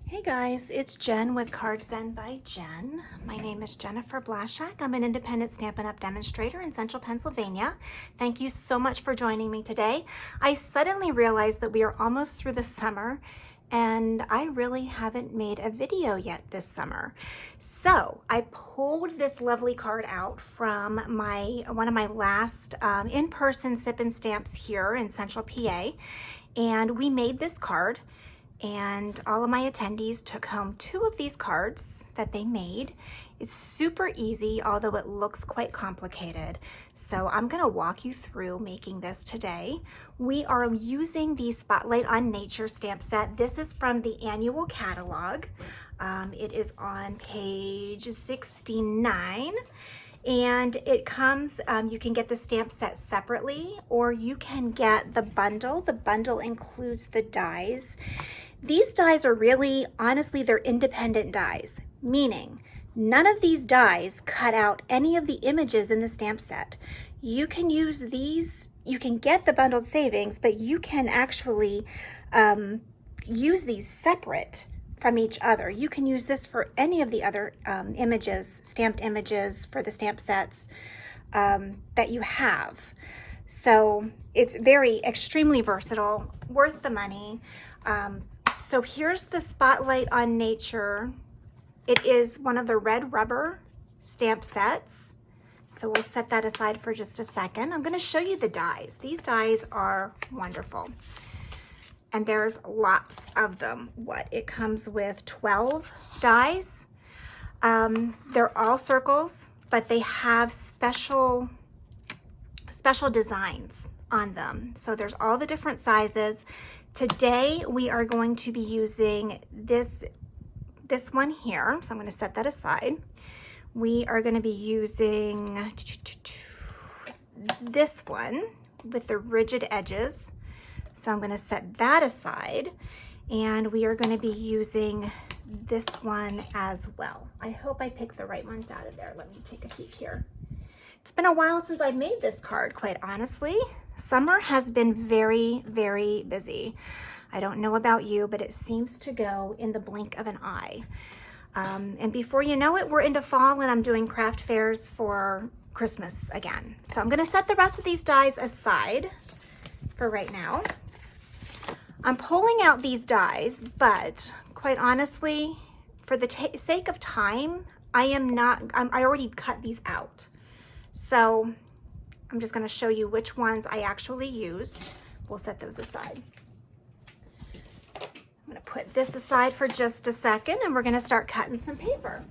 Hey guys, it's Jen with Cards Zen by Jen. My name is Jennifer Blaszak. I'm an independent Stampin' Up! Demonstrator in Central Pennsylvania. Thank you so much for joining me today. I suddenly realized that we are almost through the summer and I really haven't made a video yet this summer. So I pulled this lovely card out from one of my last in-person sip and stamps here in Central PA, and we made this card. And all of my attendees took home 2 of these cards that they made. It's super easy, although it looks quite complicated. So I'm gonna walk you through making this today. We are using the Spotlight on Nature stamp set. This is from the annual catalog. It is on page 69. And it comes, you can get the stamp set separately, or you can get the bundle. The bundle includes the dies. These dies are really, honestly, they're independent dies, meaning none of these dies cut out any of the images in the stamp set. You can use these, you can get the bundled savings, but you can actually use these separate from each other. You can use this for any of the other images, stamped images for the stamp sets that you have. So it's extremely versatile, worth the money. So here's the Spotlight on Nature. It is one of the red rubber stamp sets. So we'll set that aside for just a second. I'm gonna show you the dies. These dies are wonderful. And there's lots of them. It comes with 12 dies. They're all circles, but they have special designs on them. So there's all the different sizes. Today we are going to be using this one here. So I'm going to set that aside. We are going to be using this one with the rigid edges. So I'm going to set that aside, and we are going to be using this one as well. I hope I picked the right ones out of there. Let me take a peek here. It's been a while since I made this card, quite honestly. Summer has been very, very busy. I don't know about you, but it seems to go in the blink of an eye. And before you know it, we're into fall and I'm doing craft fairs for Christmas again. So I'm gonna set the rest of these dies aside for right now. I'm pulling out these dies, but quite honestly, for the sake of time, I already cut these out. So I'm just gonna show you which ones I actually used. We'll set those aside. I'm gonna put this aside for just a second and we're gonna start cutting some paper.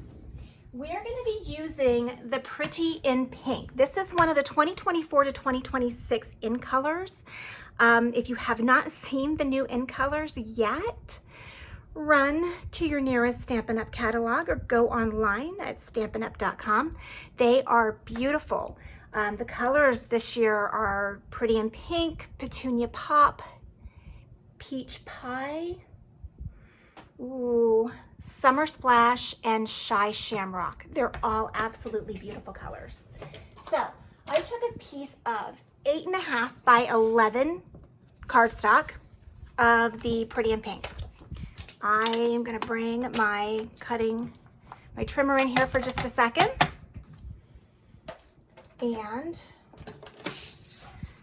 We're gonna be using the Pretty in Pink. This is one of the 2024 to 2026 in colors. If you have not seen the new in colors yet, run to your nearest Stampin' Up! Catalog or go online at stampinup.com. They are beautiful. The colors this year are Pretty in Pink, Petunia Pop, Peach Pie, ooh, Summer Splash, and Shy Shamrock. They're all absolutely beautiful colors. So I took a piece of 8.5 by 11 cardstock of the Pretty in Pink. I am gonna bring my trimmer in here for just a second. And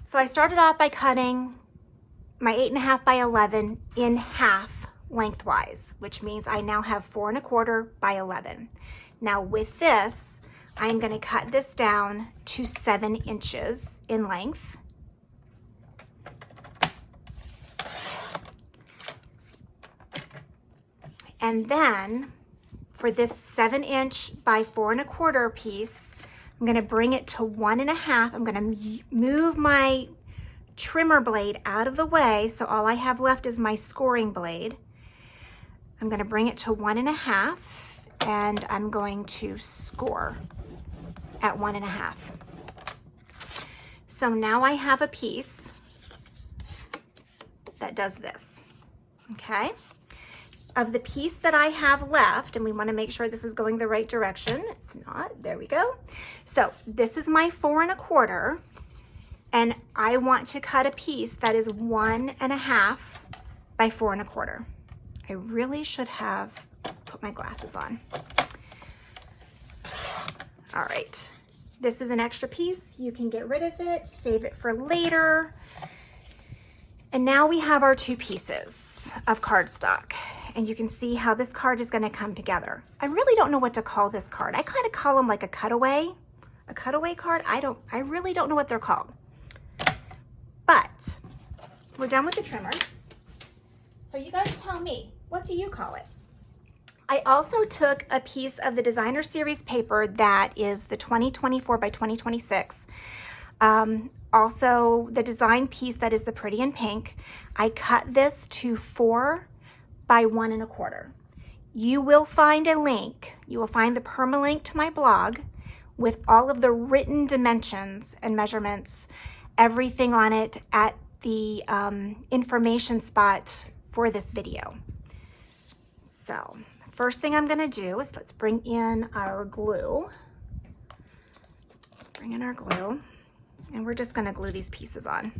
so I started off by cutting my 8.5 by 11 in half lengthwise, which means I now have 4 1/4 by 11. Now with this, I'm gonna cut this down to 7 inches in length. And then for this 7" by 4 1/4 piece, I'm gonna bring it to 1 1/2. I'm gonna move my trimmer blade out of the way, so all I have left is my scoring blade. I'm gonna bring it to 1 1/2, and I'm going to score at 1 1/2. So now I have a piece that does this, okay? Of the piece that I have left, and we want to make sure this is going the right direction. It's not. There we go. So this is my 4 1/4, and I want to cut a piece that is 1 1/2 by 4 1/4. I really should have put my glasses on. All right, this is an extra piece. You can get rid of it, save it for later. And now we have our 2 pieces of cardstock, and you can see how this card is going to come together. I really don't know what to call this card. I kind of call them like a cutaway card. I really don't know what they're called. But we're done with the trimmer. So you guys tell me, what do you call it? I also took a piece of the designer series paper that is the 2024 by 2026. Also the design piece that is the pretty in pink. I cut this to 4 by 1 1/4. You will find a link. You will find the permalink to my blog with all of the written dimensions and measurements, everything on it at the information spot for this video. So first thing I'm gonna do is let's bring in our glue. Let's bring in our glue, and we're just gonna glue these pieces on.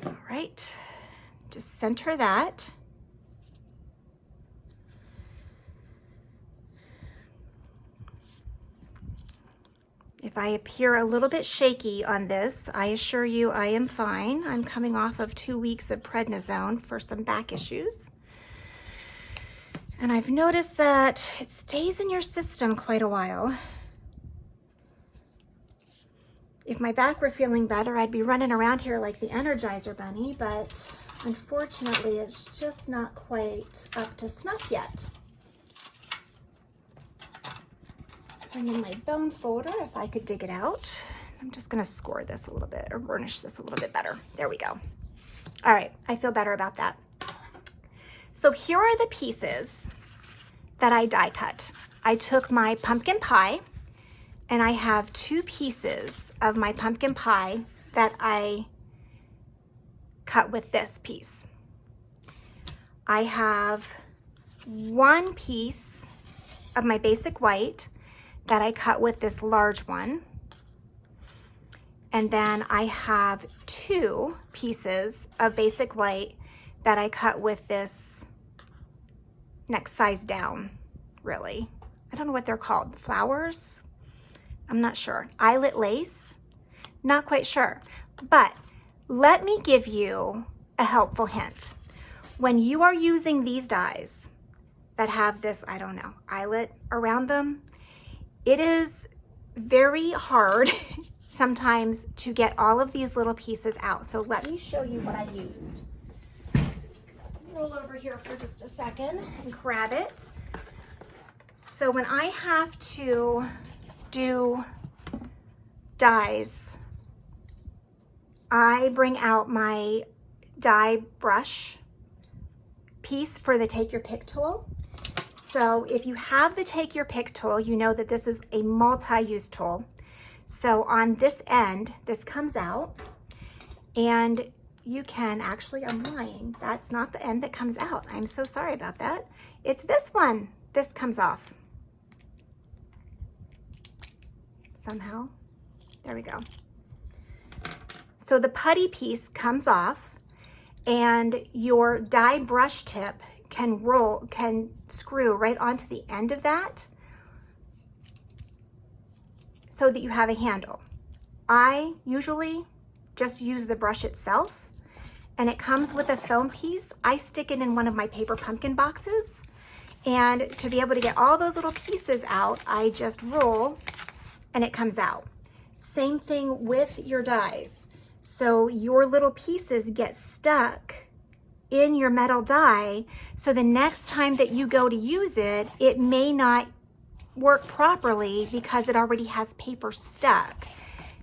All right, just center that. If I appear a little bit shaky on this, I assure you I am fine. I'm coming off of 2 weeks of prednisone for some back issues. And I've noticed that it stays in your system quite a while. If my back were feeling better, I'd be running around here like the Energizer Bunny, but unfortunately, it's just not quite up to snuff yet. Bring in my bone folder if I could dig it out. I'm just gonna score this a little bit or burnish this a little bit better. There we go. All right, I feel better about that. So here are the pieces that I die cut. I took my pumpkin pie, and I have 2 pieces of my pumpkin pie that I cut with this piece. I have 1 piece of my basic white that I cut with this large one. And then I have 2 pieces of basic white that I cut with this next size down, really. I don't know what they're called, flowers? I'm not sure. Eyelet lace? Not quite sure. But let me give you a helpful hint. When you are using these dies that have this, I don't know, eyelet around them, it is very hard sometimes to get all of these little pieces out. So let me show you what I used. Just roll over here for just a second and grab it. So when I have to do dies, I bring out my die brush piece for the Take Your Pick tool. So if you have the Take Your Pick tool, you know that this is a multi-use tool. So on this end, this comes out, and you can actually, I'm lying, that's not the end that comes out. I'm so sorry about that. It's this one. This comes off. Somehow. There we go. So the putty piece comes off, and your die brush tip can screw right onto the end of that so that you have a handle. I usually just use the brush itself, and it comes with a foam piece. I stick it in one of my paper pumpkin boxes, and to be able to get all those little pieces out, I just roll and it comes out. Same thing with your dies. So your little pieces get stuck in your metal die, so the next time that you go to use it, it may not work properly because it already has paper stuck.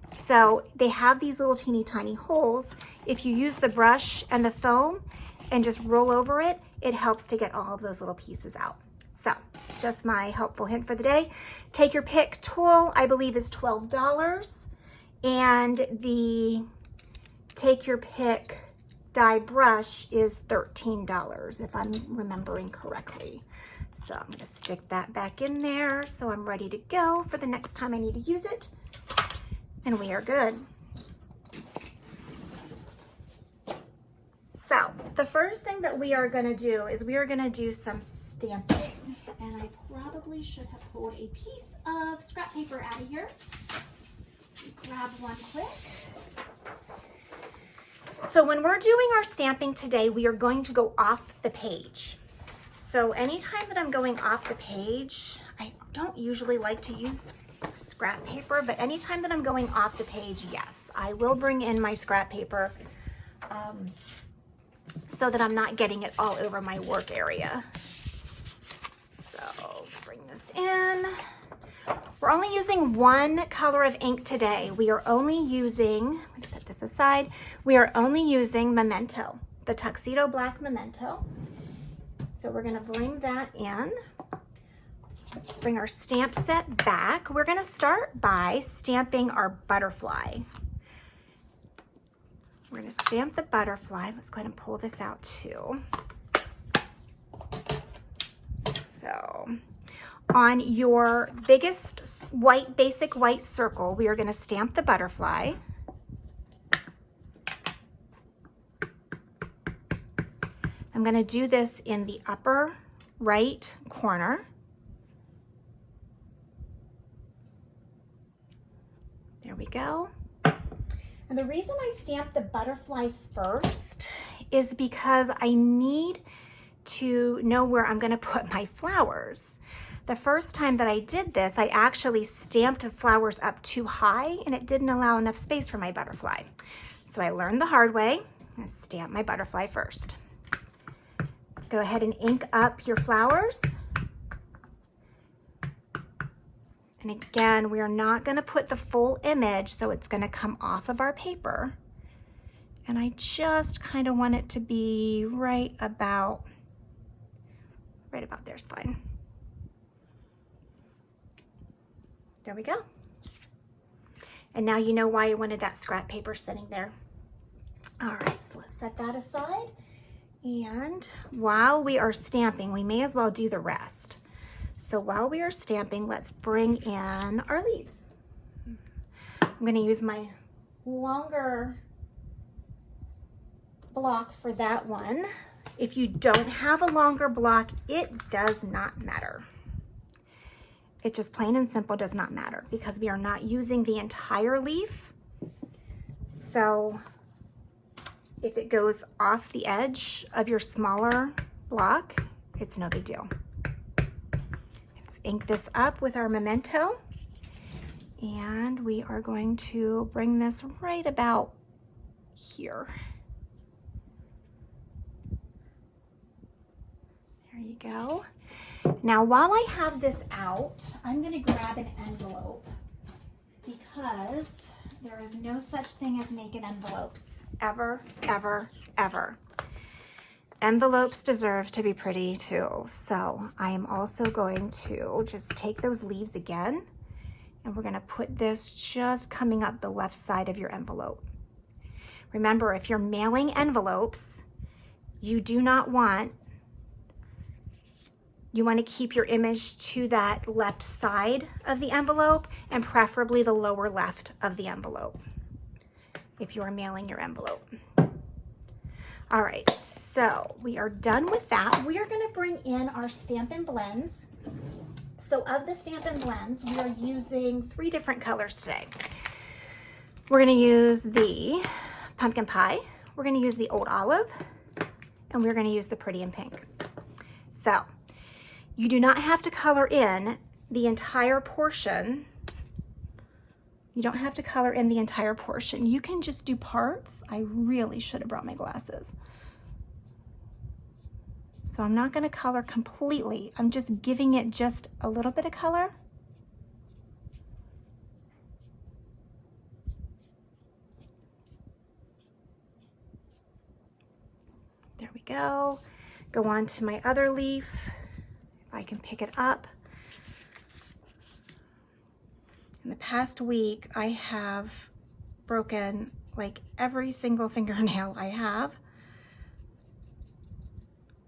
So they have these little teeny tiny holes. If you use the brush and the foam and just roll over it, it helps to get all of those little pieces out. So just my helpful hint for the day. Take Your Pick tool, I believe, is $12, and the Take Your Pick die brush is $13, if I'm remembering correctly. So I'm gonna stick that back in there so I'm ready to go for the next time I need to use it. And we are good. So the first thing that we are gonna do is we are gonna do some stamping. And I probably should have pulled a piece of scrap paper out of here. Grab one quick. So when we're doing our stamping today, we are going to go off the page. So anytime that I'm going off the page, I don't usually like to use scrap paper, but anytime that I'm going off the page, yes, I will bring in my scrap paper so that I'm not getting it all over my work area. So let's bring this in. We're only using one color of ink today. We are only using, I'm gonna set this aside, we are only using Memento, the Tuxedo Black Memento. So we're gonna bring that in. Let's bring our stamp set back. We're gonna start by stamping our butterfly. We're gonna stamp the butterfly. Let's go ahead and pull this out too. So on your biggest white, basic white circle, we are gonna stamp the butterfly. I'm gonna do this in the upper right corner. There we go. And the reason I stamp the butterfly first is because I need to know where I'm gonna put my flowers. The first time that I did this, I actually stamped the flowers up too high and it didn't allow enough space for my butterfly. So I learned the hard way. I stamp my butterfly first. Let's go ahead and ink up your flowers. And again, we are not gonna put the full image, so it's gonna come off of our paper. And I just kind of want it to be right about there's fine. There we go. And now you know why I wanted that scrap paper sitting there. All right, so let's set that aside. And while we are stamping, we may as well do the rest. So while we are stamping, let's bring in our leaves. I'm gonna use my longer block for that one. If you don't have a longer block, it does not matter. It just plain and simple does not matter because we are not using the entire leaf. So if it goes off the edge of your smaller block, it's no big deal. Let's ink this up with our Memento. And we are going to bring this right about here. There you go. Now, while I have this out, I'm going to grab an envelope because there is no such thing as making envelopes. Ever, ever, ever. Envelopes deserve to be pretty too. So I am also going to just take those leaves again, and we're going to put this just coming up the left side of your envelope. Remember, if you're mailing envelopes, you want to keep your image to that left side of the envelope and preferably the lower left of the envelope if you are mailing your envelope. All right, so we are done with that. We are going to bring in our Stampin' Blends. So of the Stampin' Blends, we are using 3 different colors today. We're going to use the Pumpkin Pie, we're going to use the Old Olive, and we're going to use the Pretty in Pink. So you do not have to color in the entire portion. You don't have to color in the entire portion. You can just do parts. I really should have brought my glasses. So I'm not going to color completely. I'm just giving it just a little bit of color. There we go. Go on to my other leaf. If I can pick it up. In the past week, I have broken like every single fingernail I have.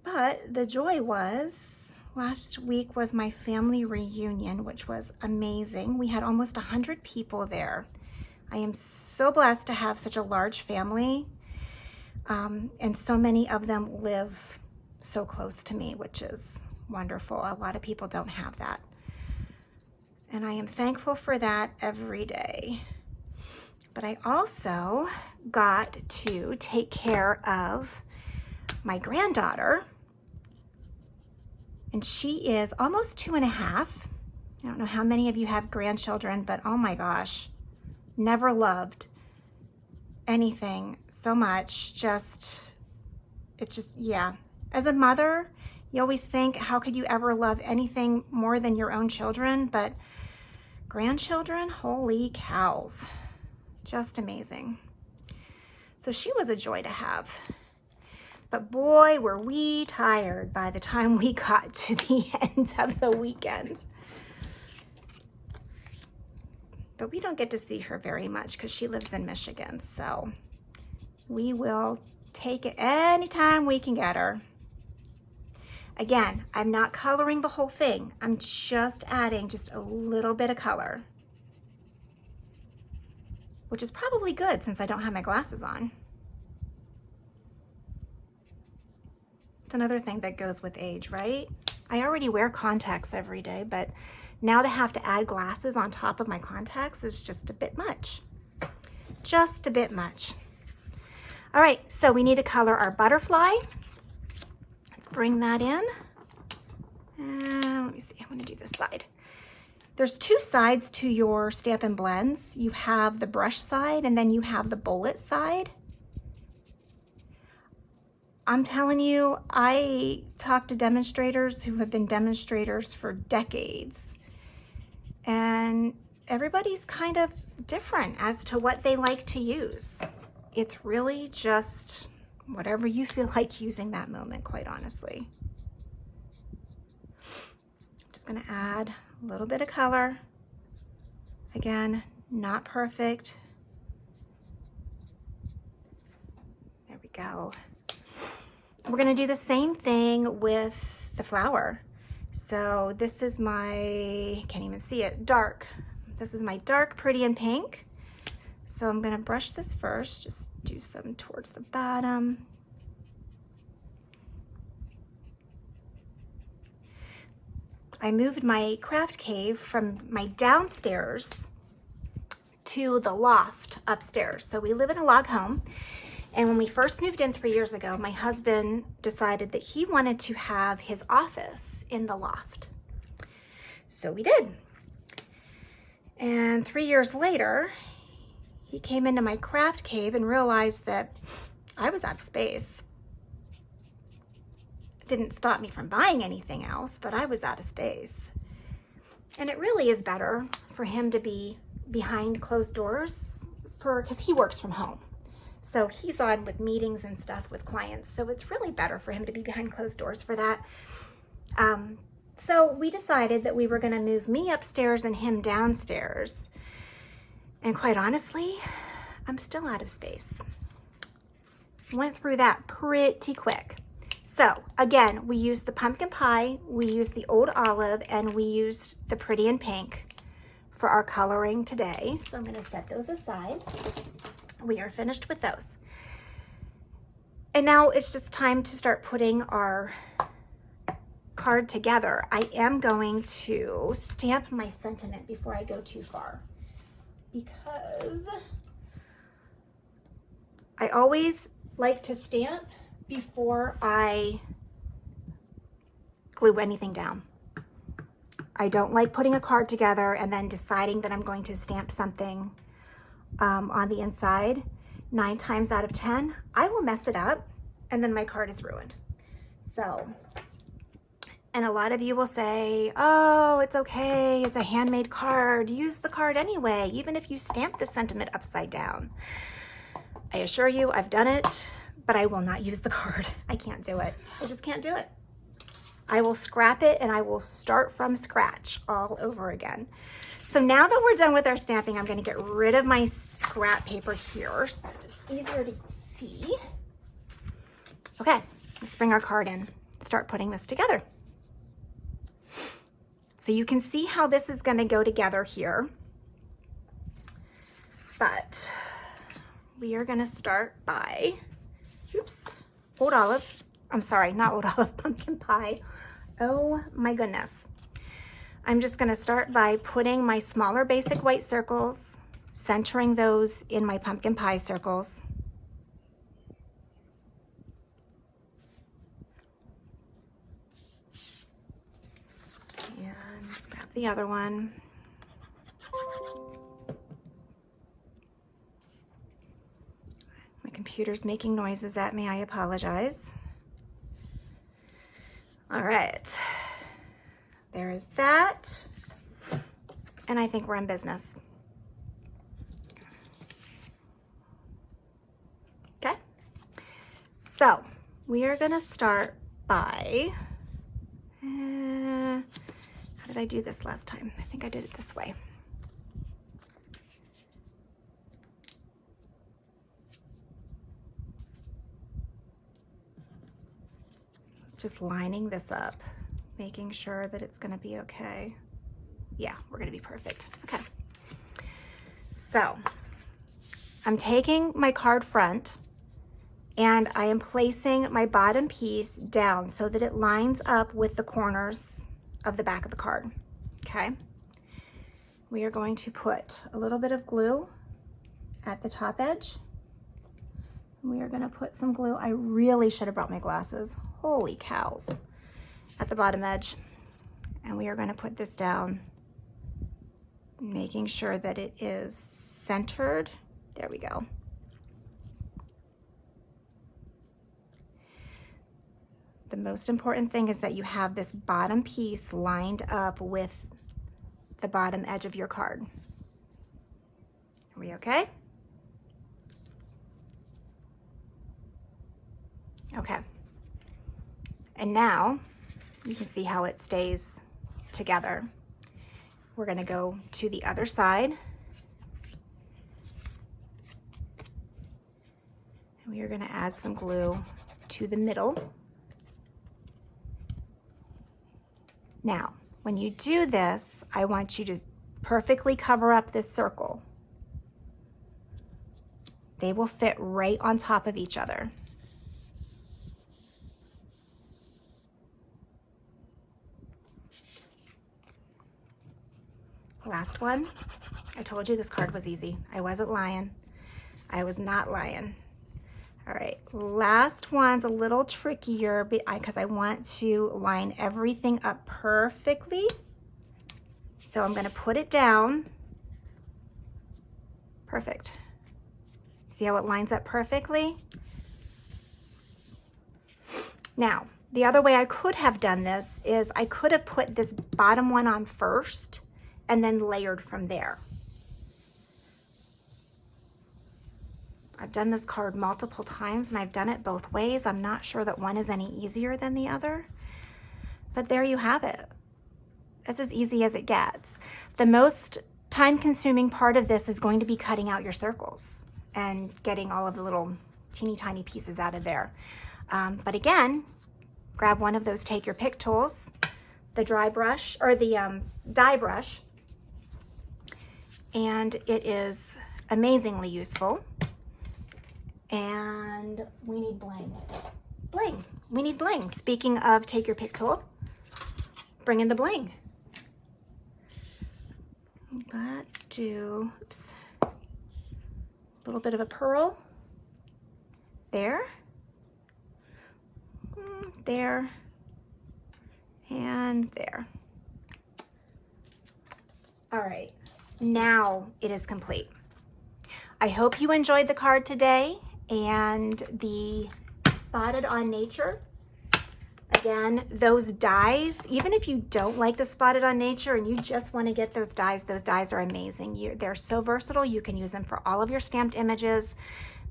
But the joy was, last week was my family reunion, which was amazing. We had almost 100 people there. I am so blessed to have such a large family. And so many of them live so close to me, which is wonderful. A lot of people don't have that. And I am thankful for that every day. But I also got to take care of my granddaughter, and she is almost 2.5. I don't know how many of you have grandchildren, but oh my gosh, never loved anything so much. Yeah. As a mother, you always think, how could you ever love anything more than your own children? But grandchildren, holy cows, just amazing. So she was a joy to have. But boy, were we tired by the time we got to the end of the weekend. But we don't get to see her very much because she lives in Michigan. So we will take it anytime we can get her. Again, I'm not coloring the whole thing. I'm just adding just a little bit of color, which is probably good since I don't have my glasses on. It's another thing that goes with age, right? I already wear contacts every day, but now to have to add glasses on top of my contacts is just a bit much. Just a bit much. All right, so we need to color our butterfly. Let's bring that in. And let me see, I'm gonna do this side. There's two sides to your Stampin' Blends. You have the brush side and then you have the bullet side. I'm telling you, I talk to demonstrators who have been demonstrators for decades, and everybody's kind of different as to what they like to use. It's really just whatever you feel like using that moment, quite honestly. I'm just gonna add a little bit of color. Again, not perfect. There we go. We're gonna do the same thing with the flower. So this is my, can't even see it, dark. This is my dark Pretty in Pink. So I'm gonna brush this first, just do some towards the bottom. I moved my craft cave from my downstairs to the loft upstairs. So we live in a log home. And when we first moved in 3 years ago, my husband decided that he wanted to have his office in the loft. So we did. And 3 years later, he came into my craft cave and realized that I was out of space. It didn't stop me from buying anything else, but I was out of space. And it really is better for him to be behind closed doors because he works from home. So he's on with meetings and stuff with clients. So it's really better for him to be behind closed doors for that. So we decided that we were gonna move me upstairs and him downstairs. And quite honestly, I'm still out of space. Went through that pretty quick. So again, we used the pumpkin pie, we used the old olive, and we used the Pretty in Pink for our coloring today. So I'm gonna set those aside. We are finished with those. And now it's just time to start putting our card together. I am going to stamp my sentiment before I go too far, because I always like to stamp before I glue anything down. I don't like putting a card together and then deciding that I'm going to stamp something on the inside. 9 times out of 10, I will mess it up and then my card is ruined. So, and a lot of you will say, oh, it's okay, it's a handmade card, use the card anyway, even if you stamp the sentiment upside down. I assure you, I've done it, but I will not use the card. I can't do it. I just can't do it. I will scrap it and I will start from scratch all over again. So now that we're done with our stamping, I'm gonna get rid of my scrap paper here so it's easier to see. Okay, let's bring our card in, start putting this together. So you can see how this is gonna go together here, but we are gonna start by oops, Old Olive. I'm sorry, not Old Olive, pumpkin pie. Oh my goodness. I'm just gonna start by putting my smaller basic white circles, centering those in my pumpkin pie circles. And let's grab the other one. My computer's making noises at me, I apologize. All right, there is that. And I think we're in business. Okay, so we are gonna start by, how did I do this last time? I think I did it this way. Just lining this up, making sure that it's gonna be okay. Yeah, we're gonna be perfect. Okay. So I'm taking my card front and I am placing my bottom piece down so that it lines up with the corners of the back of the card, okay? We are going to put a little bit of glue at the top edge. We are gonna put some glue. I really should have brought my glasses. Holy cows. At the bottom edge. And we are gonna put this down, making sure that it is centered. There we go. The most important thing is that you have this bottom piece lined up with the bottom edge of your card. Are we okay? Okay. And now you can see how it stays together. We're gonna go to the other side. And we are gonna add some glue to the middle. Now, when you do this, I want you to perfectly cover up this circle. They will fit right on top of each other. Last one. I told you this card was easy. I wasn't lying. I was not lying. All right, last one's a little trickier because I want to line everything up perfectly. So I'm gonna put it down. Perfect. See how it lines up perfectly? Now, the other way I could have done this is I could have put this bottom one on first and then layered from there. I've done this card multiple times and I've done it both ways. I'm not sure that one is any easier than the other, but there you have it. It's as easy as it gets. The most time-consuming part of this is going to be cutting out your circles and getting all of the little teeny tiny pieces out of there. But again, grab one of those take your pick tools, the dry brush or the die brush, and it is amazingly useful. And we need bling. Bling, we need bling. Speaking of take your pick tool, bring in the bling. Let's do, oops, a little bit of a pearl. There, there, and there. All right, now it is complete. I hope you enjoyed the card today and the Spotted on Nature. Again, those dies, even if you don't like the Spotted on Nature and you just want to get those dies are amazing. They're so versatile. You can use them for all of your stamped images.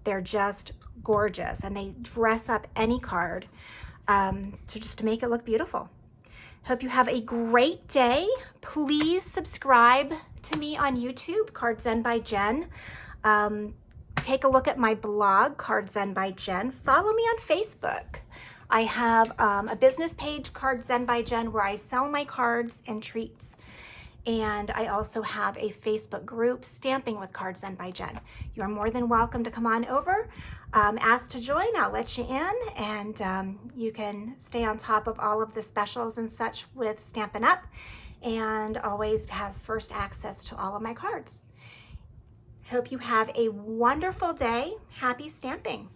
They're just gorgeous and they dress up any card to make it look beautiful. Hope you have a great day. Please subscribe to me on YouTube, Card Zen by Jen. Take a look at my blog, Card Zen by Jen. Follow me on Facebook. I have a business page, Card Zen by Jen, where I sell my cards and treats. And I also have a Facebook group, Stamping with Card Zen by Jen. You're more than welcome to come on over. ask to join, I'll let you in, and you can stay on top of all of the specials and such with Stampin' Up! And always have first access to all of my cards. Hope you have a wonderful day. Happy stamping.